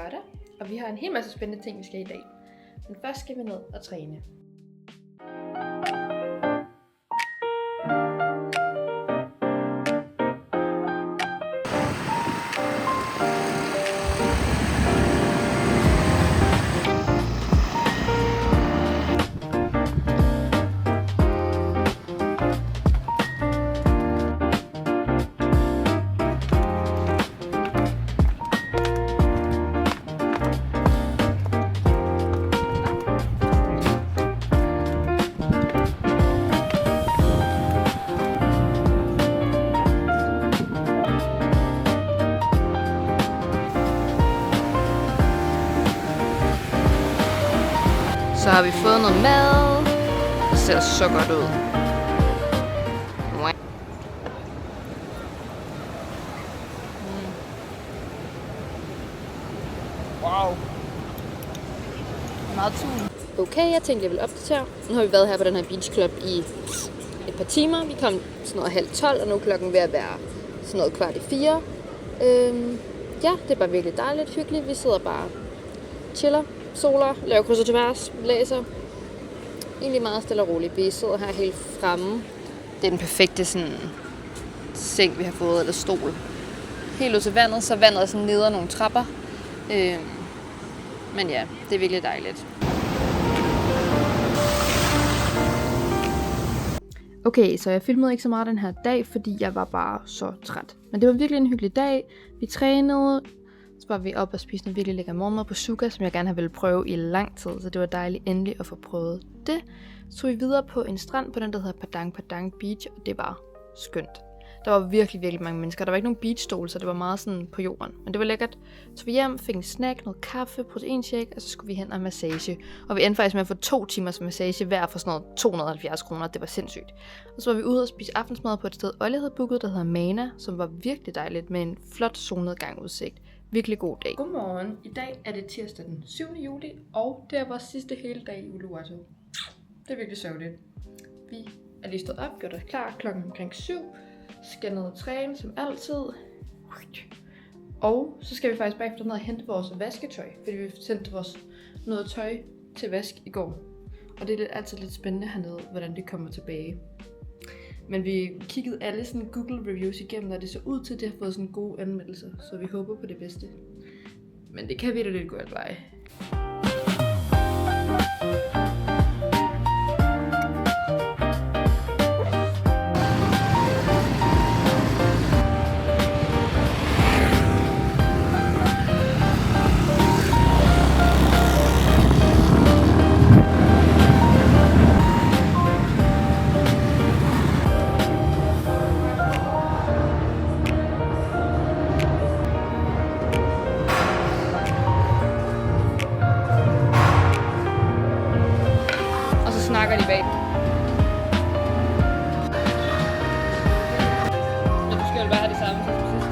lørdag, og vi har en hel masse spændende ting, vi skal i dag. Men først skal vi ned og træne. Så har vi fået noget mad. Det ser så godt ud. Wow. Meget tun. Okay, jeg tænkte, jeg ville opdatere. Nu har vi været her på den her beach club i et par timer. Vi kom sådan noget 11:30, og nu er klokken ved at være sådan noget 3:15. Ja, det er bare virkelig dejligt, hyggeligt. Vi sidder bare chiller, soler, laver krydser til værs, læser. Egentlig meget stille og roligt. Vi sidder her helt fremme. Det er den perfekte sådan, seng, vi har fået, eller stol. Helt ud til vandet, så vandet er sådan nede af nogle trapper. Men ja, det er virkelig dejligt. Okay, så jeg filmede ikke så meget den her dag, fordi jeg var bare så træt. Men det var virkelig en hyggelig dag. Vi trænede. Så var vi op og spiste noget virkelig lækker morgenmad på Suga, som jeg gerne har ville prøve i lang tid. Så det var dejligt endelig at få prøvet det. Så vi videre på en strand på den, der hedder Padang Padang Beach, og det var skønt. Der var virkelig, virkelig mange mennesker. Der var ikke nogen beachstol, så det var meget sådan på jorden. Men det var lækkert. Så vi hjem, fik en snack, noget kaffe, proteinshake, og så skulle vi hen og massage. Og vi endte faktisk med at få 2 timers massage hver for sådan noget 270 kroner. Det var sindssygt. Og så var vi ude og spise aftensmad på et sted, Olle havde booket, der hedder Mana, som var virkelig dejligt med en flot solnedgangudsigt. Virkelig god dag. Godmorgen. I dag er det tirsdag den 7. juli, og det er vores sidste hele dag i Uluwatu. Det er virkelig sørgeligt. Vi er lige stået op, gjort os klar klokken omkring 7. Skal ned og træne, som altid. Og så skal vi faktisk bagefter ned og hente vores vasketøj, fordi vi sendte vores noget tøj til vask i går. Og det er altid lidt spændende hernede, hvordan det kommer tilbage. Men vi kiggede alle sådan Google reviews igennem, og det så ud til, at det har fået sådan gode anmeldelser. Så vi håber på det bedste. Men det kan vi da lidt gå alt vej. Snakker de bag. Men du skal jo bare have det samme som sidst.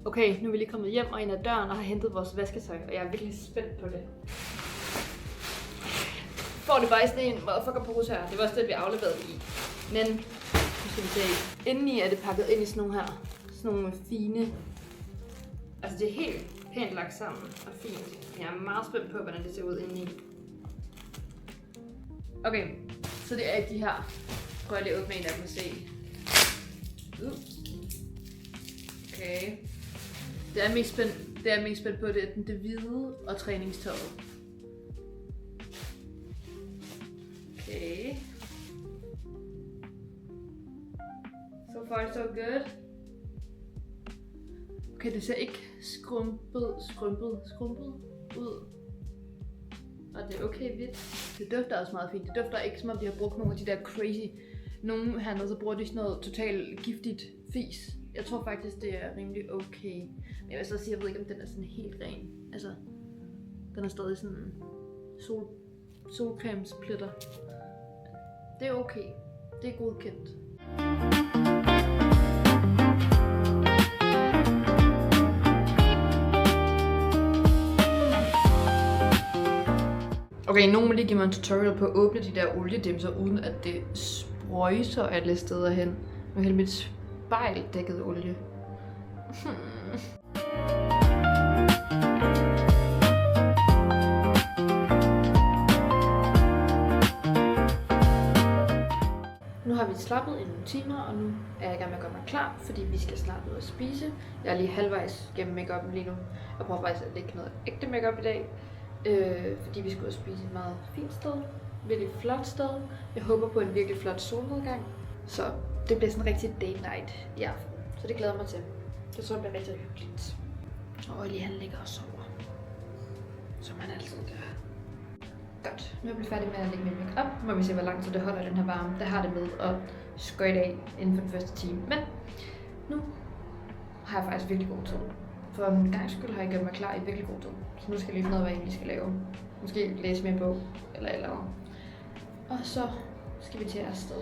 Okay, nu er vi lige kommet hjem og ind ad døren og har hentet vores vasketøj, og jeg er virkelig spændt på det. Får det bare i sådan en motherfucker pose her. Det var også det, vi afleverede i. Men, nu skal vi se. Indeni er det pakket ind i sådan nogle her. Sådan nogle fine. Altså det er helt pænt lagt sammen og fint. Jeg er meget spændt på, hvordan det ser ud indeni. Okay, så det er de her. Prøv lige at åbne en af dem og se. Okay. Det er mest spændt på, det hvide og træningstøjet. Okay. So far so good. Okay, det ser ikke skrumpet ud. Og det er okay hvidt. Det dufter også meget fint. Det dufter ikke som om de har brugt nogle af de der crazy. Nogle hernede så bruger de sådan noget totalt giftigt fis. Jeg tror faktisk det er rimelig okay. Men jeg vil så sige, jeg ved ikke om den er sådan helt ren. Altså, den er stadig sådan solcremespletter. Det er okay. Det er godkendt. Okay, nogen må lige give mig en tutorial på at åbne de der oliedimser, uden at det sprøjser alle steder hen. Nu er hele mit spejl dækket olie. Nu har vi slappet i nogle timer, og nu er jeg i gang med at gøre mig klar, fordi vi skal snart ud og spise. Jeg er lige halvvejs gennem make-up'en lige nu. Jeg prøver faktisk at lægge noget ægte make-up i dag, fordi vi skal ud og spise et meget fint sted. Virkelig flot sted. Jeg håber på en virkelig flot solnedgang. Så det bliver sådan en rigtig date night i aften. Så det glæder jeg mig til. Det tror jeg bliver rigtig hyggeligt. Og Ollie han ligger og sover. Som han altid gør. Godt. Nu er jeg blevet færdig med at lægge min make-up. Må vi se, hvor lang tid det holder den her varme. Det har det med at skøjte af inden for den første time. Men nu har jeg faktisk virkelig god tid. For en gang skyld har jeg gjort mig klar i virkelig god tid. Så nu skal jeg lige finde ud af, hvad jeg egentlig skal lave. Måske læse mere bog eller eller andet. Og så skal vi til afsted.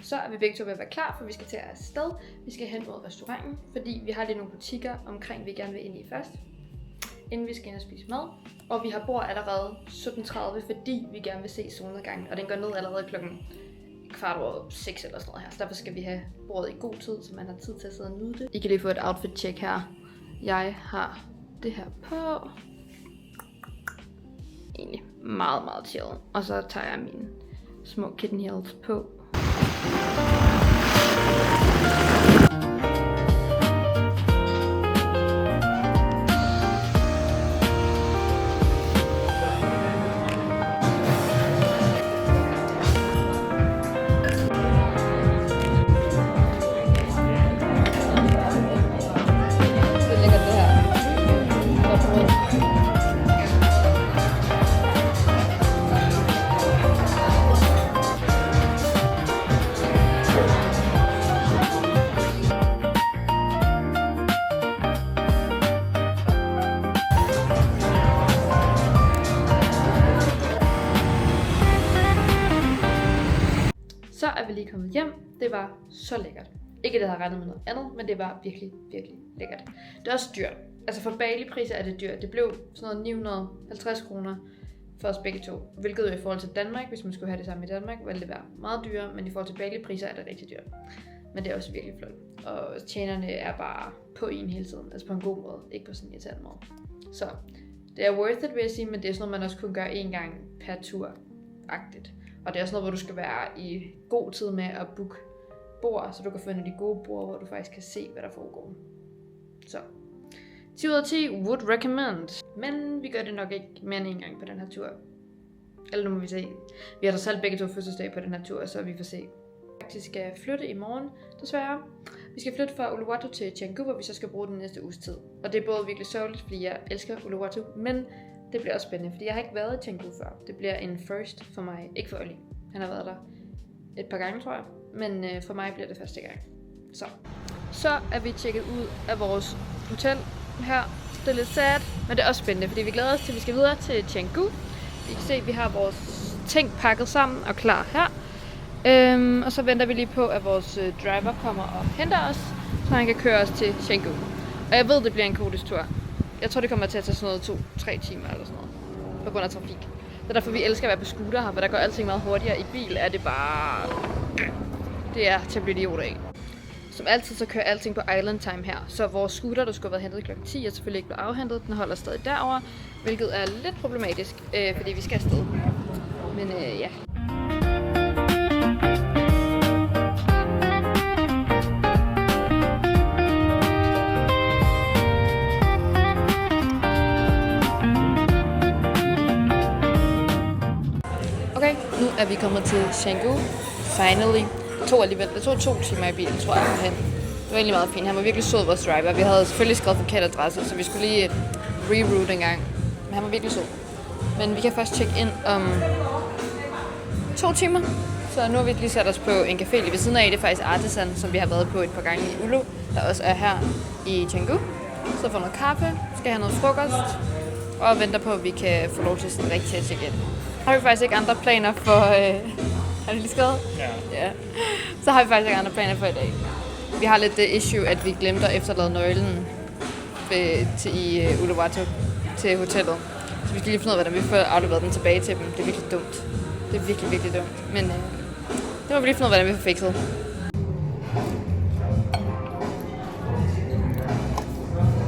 Så er vi begge to ved at være klar, for vi skal til afsted. Vi skal hen mod restauranten, fordi vi har lige nogle butikker omkring, vi gerne vil ind i først. Inden vi skal ind og spise mad. Og vi har bord allerede 17:30, fordi vi gerne vil se solnedgangen. Og den går ned allerede klokken 5:15 eller sådan noget her. Så derfor skal vi have bordet i god tid, så man har tid til at sidde og nyde det. I kan lige få et outfit check her. Jeg har det her på. Egentlig meget, meget chill. Og så tager jeg mine små kitten heels på. Så er vi lige kommet hjem. Det var så lækkert. Ikke at jeg havde regnet med noget andet, men det var virkelig, virkelig lækkert. Det er også dyrt. Altså for Bali-priser er det dyrt. Det blev sådan noget 950 kroner for os begge to. Hvilket jo i forhold til Danmark, hvis man skulle have det samme i Danmark, ville det være meget dyrere. Men i forhold til Bali-priser er det rigtig dyrt. Men det er også virkelig flot. Og tjenerne er bare på en hele tiden. Altså på en god måde. Ikke på sådan en irriterende måde. Så det er worth it, vil jeg sige. Men det er sådan noget, man også kun gør én gang per tur-agtigt. Og det er også noget, hvor du skal være i god tid med at booke bord, så du kan finde de gode bord, hvor du faktisk kan se, hvad der foregår. Så 10 ud af 10 would recommend. Men vi gør det nok ikke mere end en gang på den her tur. Eller nu må vi se. Vi har da selv begge to fødselsdag på den her tur, så vi får se. Vi faktisk skal flytte i morgen, desværre. Vi skal flytte fra Uluwatu til Canggu, hvor vi så skal bruge den næste uges tid. Og det er både virkelig sørgeligt, fordi jeg elsker Uluwatu, men det bliver også spændende, fordi jeg har ikke været i Canggu før. Det bliver en first for mig, ikke for Ollie. Han har været der et par gange, tror jeg. Men for mig bliver det første gang. Så er vi tjekket ud af vores hotel her. Det er lidt sad, men det er også spændende, fordi vi glæder os til, at vi skal videre til Canggu. I kan se, at vi har vores ting pakket sammen og klar her. Og så venter vi lige på, at vores driver kommer og henter os, så han kan køre os til Canggu. Og jeg ved, det bliver en kodis tur. Jeg tror, det kommer til at tage sådan noget 2-3 timer eller sådan noget, på grund af trafik. Det er derfor, vi elsker at være på scooter her, for der går alting meget hurtigere. I bil er det bare... Det er til at blive idiot af. Som altid, så kører alting på Island Time her. Så vores scooter, der skulle have været hentet kl. 10, er selvfølgelig ikke blevet afhentet. Den holder stadig derovre, hvilket er lidt problematisk, fordi vi skal afsted. Men ja. Okay, nu er vi kommet til Canggu. Finally. Det tog 2 timer i bilen, tror jeg, hen. Det var egentlig meget fint. Han var virkelig sød, vores driver. Vi havde selvfølgelig skrevet forkert adresse, så vi skulle lige reroute en gang. Men han var virkelig sød. Men vi kan først tjekke ind om 2 timer. Så nu har vi lige sat os på en café lige ved siden af. Det er faktisk Artisan, som vi har været på et par gange i Ulu, der også er her i Canggu. Så får noget kaffe, skal have noget frokost, og venter på, at vi kan få lov til sådan rigtig at tjekke ind. Har vi faktisk ikke andre planer for... Har du lige skrevet? Ja. Så har vi faktisk ikke andre planer for i dag. Vi har lidt det issue, at vi glemte at efterlade nøglen i Uluwatu til hotellet. Så vi skal lige finde ud af, hvordan vi får afleveret den tilbage til dem. Det er virkelig dumt. Det er virkelig, virkelig dumt. Men det må vi lige finde ud af, hvordan vi får fikset.